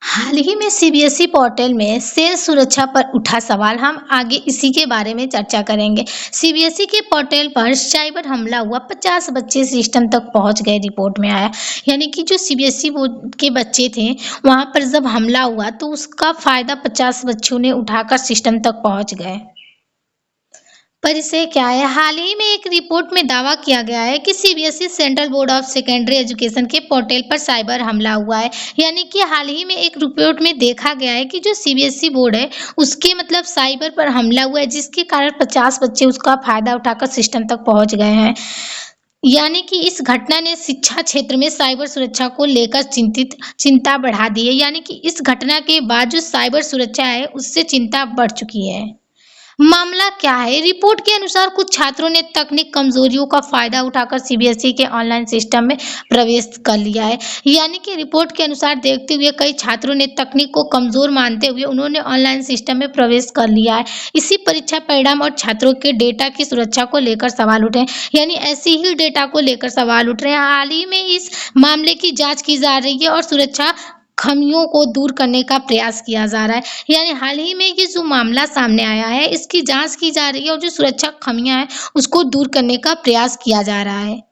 हाल ही में CBSE portal में cell सुरक्षा पर उठा सवाल। हम आगे इसी के बारे में चर्चा करेंगे। सीबीएसई के पोर्टल पर साइबर हमला हुआ, 50 बच्चे सिस्टम तक पहुंच गए, रिपोर्ट में आया। यानी कि जो सीबीएसई बोर्ड के बच्चे थे, वहां पर जब हमला हुआ तो उसका फायदा 50 बच्चों ने उठाकर सिस्टम तक पहुंच गए। पर इसे क्या है, हाल ही में एक रिपोर्ट में दावा किया गया है कि CBSE central board of secondary education के पोर्टल पर साइबर हमला हुआ है। यानी कि हाल ही में एक रिपोर्ट में देखा गया है कि जो सीबीएसई बोर्ड है उसके साइबर पर हमला हुआ है, जिसके कारण 50 बच्चे उसका फायदा उठाकर सिस्टम तक पहुंच गए हैं। यानी कि इस घटना ने शिक्षा क्षेत्र में साइबर सुरक्षा को लेकर चिंता बढ़ा दी है। यानी कि इस घटना के बाद जो साइबर सुरक्षा है उससे चिंता बढ़ चुकी है। मामला क्या है, रिपोर्ट के अनुसार कुछ छात्रों ने तकनीक कमजोरियों का फायदा उठाकर सीबीएसई के ऑनलाइन सिस्टम में प्रवेश कर लिया है। यानी कि रिपोर्ट के अनुसार देखते हुए कई छात्रों ने तकनीक को कमजोर मानते हुए उन्होंने ऑनलाइन सिस्टम में प्रवेश कर लिया है। इसी परीक्षा परिणाम और छात्रों के डेटा की सुरक्षा को लेकर सवाल उठे हैं। यानी ऐसी ही डेटा को लेकर सवाल उठ रहे हैं। हाल ही में इस मामले की जांच की जा रही है और सुरक्षा खामियों को दूर करने का प्रयास किया जा रहा है। यानी हाल ही में ये जो मामला सामने आया है इसकी जांच की जा रही है और जो सुरक्षा खामियां हैं उसको दूर करने का प्रयास किया जा रहा है।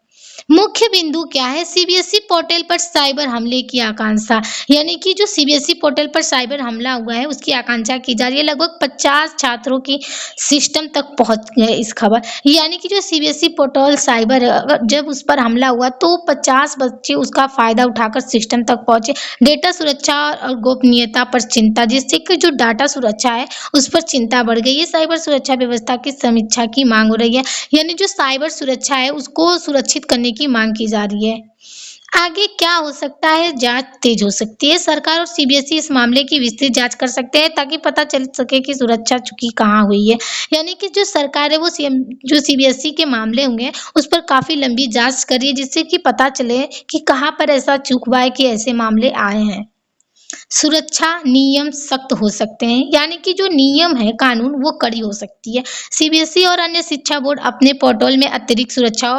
मुख्य बिंदु क्या है, सीबीएसई पोर्टल पर साइबर हमले की आकांक्षा। यानी कि जो सीबीएसई पोर्टल पर साइबर हमला हुआ है उसकी आकांक्षा की जा रही है। लगभग 50 छात्रों की सिस्टम तक पहुंच गए इस खबर। यानी कि जो सीबीएसई पोर्टल साइबर जब उस पर हमला हुआ तो 50 बच्चे उसका फायदा उठाकर सिस्टम तक पहुंचे। डेटा सुरक्षा और गोपनीयता पर चिंता, जिससे कि जो डाटा सुरक्षा है उस पर चिंता बढ़ गई है। साइबर सुरक्षा व्यवस्था की समीक्षा की मांग हो रही है। यानी जो साइबर सुरक्षा है उसको सुरक्षित करने की मांग की जा रही है। आगे क्या हो सकता है, जांच तेज हो सकती है। सरकार और सीबीएसई इस मामले की विस्तृत जांच कर सकते हैं ताकि पता चल सके कि सुरक्षा चूकी कहाँ हुई है। यानी कि जो सरकार है वो जो सीबीएसई के मामले होंगे उस पर काफी लंबी जांच करिए, जिससे कि पता चले कि कहाँ पर ऐसा चूक हुआ है कि ऐसे मामले आए हैं। सुरक्षा नियम सख्त हो सकते हैं। यानी कि जो नियम है, कानून, वो कड़ी हो सकती है। सीबीएसई और अन्य शिक्षा बोर्ड अपने पोर्टल में अतिरिक्त सुरक्षा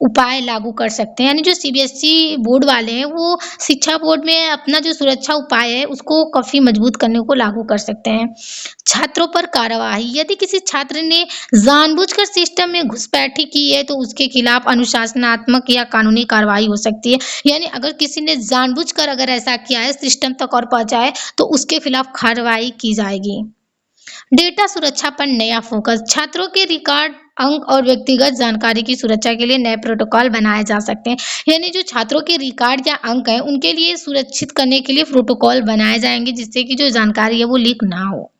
उपाय लागू कर सकते हैं। यानी जो सीबीएसई बोर्ड वाले हैं वो शिक्षा बोर्ड में अपना जो सुरक्षा उपाय है उसको काफी मजबूत करने को लागू कर सकते हैं। छात्रों पर कार्रवाई, यदि किसी छात्र ने जानबूझकर सिस्टम में घुसपैठी की है तो उसके खिलाफ अनुशासनात्मक या कानूनी कार्रवाई हो सकती है। यानी अगर किसी ने जानबूझकर अगर ऐसा किया है, सिस्टम तक और पहुंचा है, तो उसके खिलाफ कार्रवाई की जाएगी। डेटा सुरक्षा पर नया फोकस, छात्रों के रिकॉर्ड, अंक और व्यक्तिगत जानकारी की सुरक्षा के लिए नए प्रोटोकॉल बनाए जा सकते हैं। यानी जो छात्रों के रिकॉर्ड या अंक हैं उनके लिए सुरक्षित करने के लिए प्रोटोकॉल बनाए जाएंगे, जिससे कि जो जानकारी है वो लीक ना हो।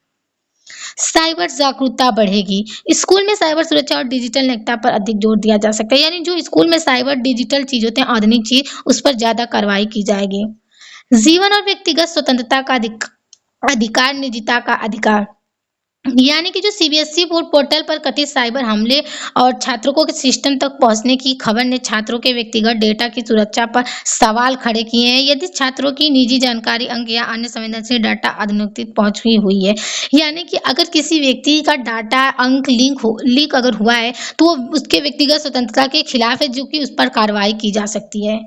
साइबर जागरूकता बढ़ेगी, स्कूल में साइबर सुरक्षा और डिजिटल नैतिकता पर अधिक जोर दिया जा सकता है। यानी जो स्कूल में साइबर डिजिटल चीज होते हैं, आधुनिक चीज, उस पर ज्यादा कार्रवाई की जाएगी। जीवन और व्यक्तिगत स्वतंत्रता का अधिकार, निजता का अधिकार। यानी कि जो सीबीएसई बोर्ड पोर्टल पर कथित साइबर हमले और छात्रों को सिस्टम तक पहुंचने की खबर ने छात्रों के व्यक्तिगत डेटा की सुरक्षा पर सवाल खड़े किए हैं। यदि छात्रों की निजी जानकारी, अंक या अन्य संवेदनशील डाटा अनधिकृत पहुंची हुई है, यानी कि अगर किसी व्यक्ति का डाटा, अंक लीक अगर हुआ है तो वो उसके व्यक्तिगत स्वतंत्रता के खिलाफ है, जो कि उस पर कार्रवाई की जा सकती है।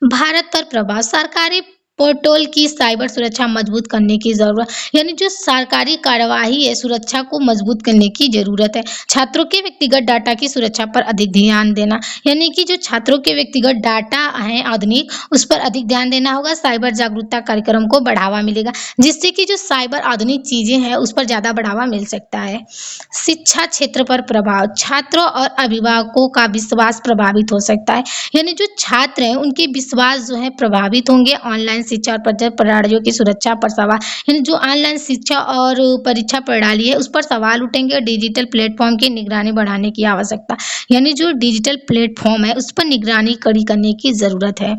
भारत पर प्रभाव, सरकारी पोर्टल की साइबर सुरक्षा मजबूत करने की जरूरत। यानी जो सरकारी कार्यवाही है, सुरक्षा को मजबूत करने की जरूरत है। छात्रों के व्यक्तिगत डाटा की सुरक्षा पर अधिक ध्यान देना। यानी कि जो छात्रों के व्यक्तिगत डाटा है आधुनिक, उस पर अधिक ध्यान देना होगा। साइबर जागरूकता कार्यक्रम को बढ़ावा मिलेगा, जिससे कि जो साइबर आधुनिक चीजें हैं उस पर ज्यादा बढ़ावा मिल सकता है। शिक्षा क्षेत्र पर प्रभाव, छात्रों और अभिभावकों का विश्वास प्रभावित हो सकता है। यानी जो छात्र हैं उनके विश्वास जो है प्रभावित होंगे। ऑनलाइन शिक्षा और परीक्षा प्रणालियों की सुरक्षा पर सवाल, यानी जो ऑनलाइन शिक्षा और परीक्षा प्रणाली है उस पर सवाल उठेंगे। डिजिटल प्लेटफॉर्म की निगरानी बढ़ाने की आवश्यकता, यानी जो डिजिटल प्लेटफॉर्म है उस पर निगरानी कड़ी करने की जरूरत है।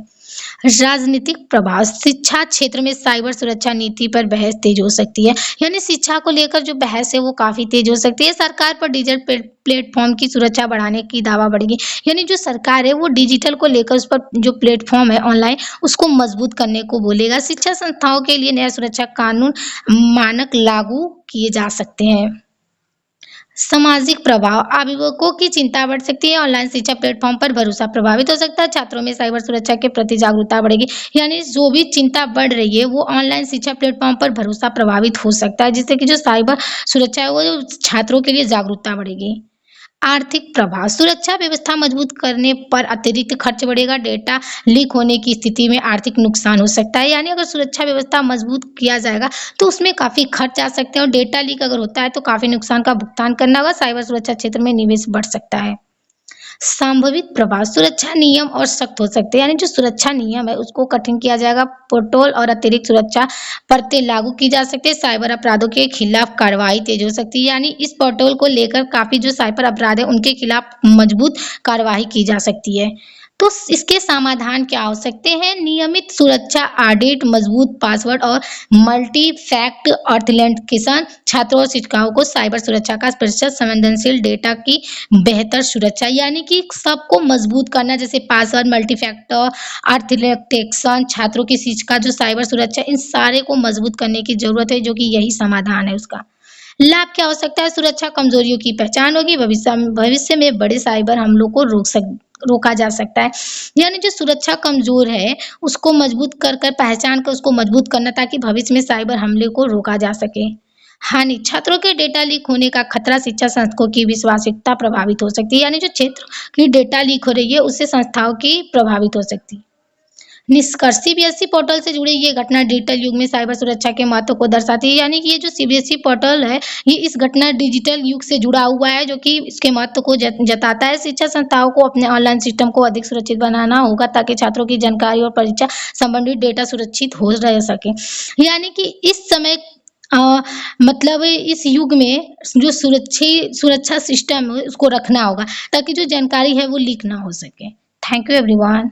राजनीतिक प्रभाव, शिक्षा क्षेत्र में साइबर सुरक्षा नीति पर बहस तेज हो सकती है। यानी शिक्षा को लेकर जो बहस है वो काफी तेज हो सकती है। सरकार पर डिजिटल प्लेटफॉर्म की सुरक्षा बढ़ाने की दावा बढ़ेगी। यानी जो सरकार है वो डिजिटल को लेकर उस पर जो प्लेटफॉर्म है ऑनलाइन उसको मजबूत करने को बोलेगा। शिक्षा संस्थाओं के लिए नया सुरक्षा कानून, मानक लागू किए जा सकते हैं। सामाजिक प्रभाव, अभिभावकों की चिंता बढ़ सकती है, ऑनलाइन शिक्षा प्लेटफॉर्म पर भरोसा प्रभावित हो सकता है, छात्रों में साइबर सुरक्षा के प्रति जागरूकता बढ़ेगी। यानी जो भी चिंता बढ़ रही है वो ऑनलाइन शिक्षा प्लेटफॉर्म पर भरोसा प्रभावित हो सकता है, जिससे कि जो साइबर सुरक्षा है वो छात्रों के लिए जागरूकता बढ़ेगी। आर्थिक प्रभाव, सुरक्षा व्यवस्था मजबूत करने पर अतिरिक्त खर्च बढ़ेगा, डेटा लीक होने की स्थिति में आर्थिक नुकसान हो सकता है। यानी अगर सुरक्षा व्यवस्था मजबूत किया जाएगा तो उसमें काफ़ी खर्च आ सकते हैं और डेटा लीक अगर होता है तो काफ़ी नुकसान का भुगतान करना होगा। साइबर सुरक्षा क्षेत्र में निवेश बढ़ सकता है। संभावित प्रभाव, सुरक्षा नियम और सख्त हो सकते हैं। यानी जो सुरक्षा नियम है उसको कठिन किया जाएगा, पोर्टल और अतिरिक्त सुरक्षा परतें लागू की जा सकती है, साइबर अपराधों के खिलाफ कार्रवाई तेज हो सकती है। यानी इस पोर्टल को लेकर काफी जो साइबर अपराध है उनके खिलाफ मजबूत कार्रवाई की जा सकती है। तो इसके समाधान क्या हो सकते हैं? नियमित सुरक्षा ऑडिट, मजबूत पासवर्ड और मल्टी फैक्ट ऑथेंटिकेशन, छात्रों और शिक्षकों को साइबर सुरक्षा का प्रतिशत, संवेदनशील डेटा की बेहतर सुरक्षा। यानी कि सबको मजबूत करना, जैसे पासवर्ड, मल्टी फैक्टर ऑथेंटिकेशन, छात्रों की शिक्षा, जो साइबर सुरक्षा, इन सारे को मजबूत करने की जरूरत है, जो कि यही समाधान है उसका। लाभ क्या हो सकता है? सुरक्षा कमजोरियों की पहचान होगी, भविष्य में बड़े साइबर हमलों को रोका जा सकता है। यानी जो सुरक्षा कमजोर है उसको मजबूत कर कर पहचान कर उसको मजबूत करना, ताकि भविष्य में साइबर हमले को रोका जा सके। हानि, छात्रों के डेटा लीक होने का खतरा, शिक्षा संस्थाओं की विश्वासनीयता प्रभावित हो सकती है। यानी जो क्षेत्र की डेटा लीक हो रही है उससे संस्थाओं की प्रभावित हो सकती है। निष्कर्ष, सीबीएसई पोर्टल से जुड़ी ये घटना डिजिटल युग में साइबर सुरक्षा के महत्व को दर्शाती है। यानी कि ये जो सीबीएसई पोर्टल है ये इस घटना डिजिटल युग से जुड़ा हुआ है, जो कि इसके महत्व को जताता है। शिक्षा संस्थाओं को अपने ऑनलाइन सिस्टम को अधिक सुरक्षित बनाना होगा, ताकि छात्रों की जानकारी और परीक्षा संबंधित डेटा सुरक्षित हो रह सके। यानी कि इस समय मतलब इस युग में जो सुरक्षा सिस्टम है उसको रखना होगा, ताकि जो जानकारी है वो लीक ना हो सके। Thank you everyone.